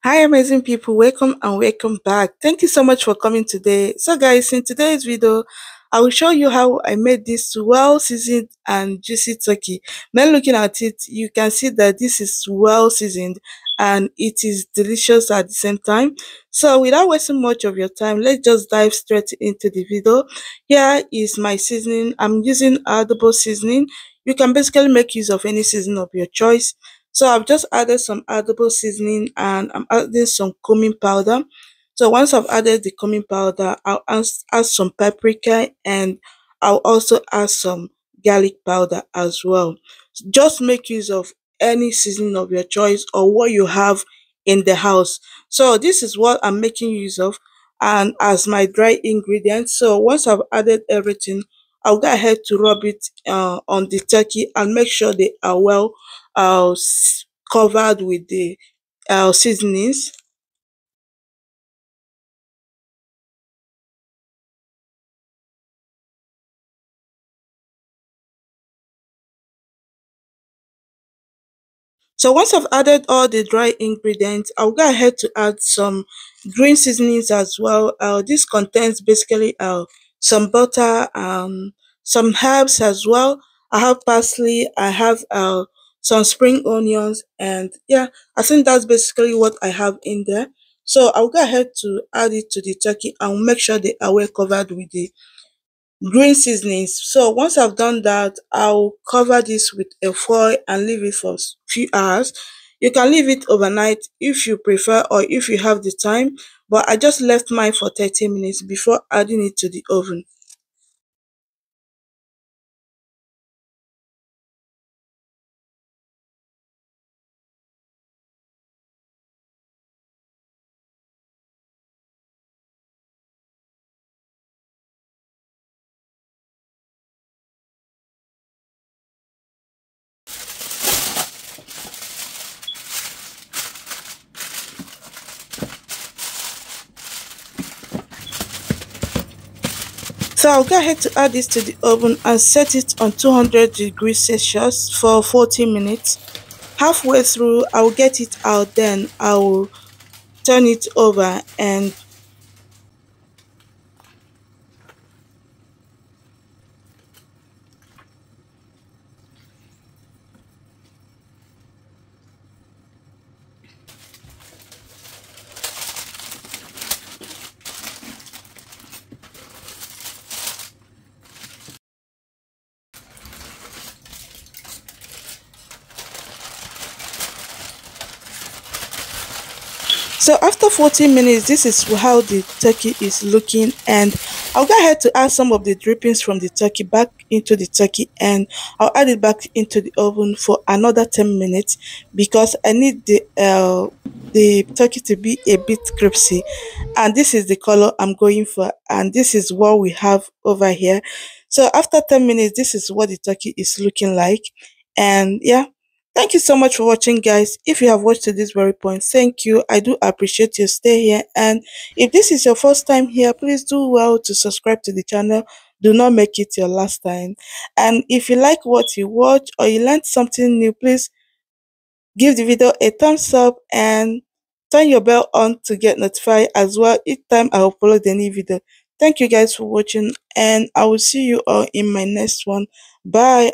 Hi, amazing people. Welcome and welcome back. Thank you so much for coming today. So, guys, in today's video, I will show you how I made this well seasoned and juicy turkey. When looking at it, you can see that this is well seasoned and it is delicious at the same time. So, without wasting much of your time, let's just dive straight into the video. Here is my seasoning. I'm using Adobe seasoning. You can basically make use of any seasoning of your choice. So I've just added some Adobe seasoning and I'm adding some cumin powder. So once I've added the cumin powder, I'll add some paprika and I'll also add some garlic powder as well. Just make use of any seasoning of your choice or what you have in the house. So this is what I'm making use of and as my dry ingredients. So once I've added everything, I'll go ahead to rub it on the turkey and make sure they are well covered with the seasonings. So once I've added all the dry ingredients, I'll go ahead to add some green seasonings as well. This contains basically some butter, some herbs as well. I have parsley, I have some spring onions, and yeah, I think that's basically what I have in there. So I'll go ahead to add it to the turkey and make sure they are well covered with the green seasonings. So once I've done that, I'll cover this with a foil and leave it for few hours. You can leave it overnight if you prefer or if you have the time, but I just left mine for 30 minutes before adding it to the oven. So I'll go ahead to add this to the oven and set it on 200 degrees Celsius for 40 minutes. Halfway through, I'll get it out, then I'll turn it over and so after 40 minutes, this is how the turkey is looking, and I'll go ahead to add some of the drippings from the turkey back into the turkey and I'll add it back into the oven for another 10 minutes because I need the turkey to be a bit crispy, and this is the color I'm going for, and this is what we have over here. So after 10 minutes, this is what the turkey is looking like, and yeah, thank you so much for watching, guys. If you have watched to this very point, thank you. I do appreciate your stay here. And if this is your first time here, please do well to subscribe to the channel. Do not make it your last time. And if you like what you watch or you learned something new, please give the video a thumbs up and turn your bell on to get notified as well each time I upload a new video. Thank you guys for watching, and I will see you all in my next one. Bye.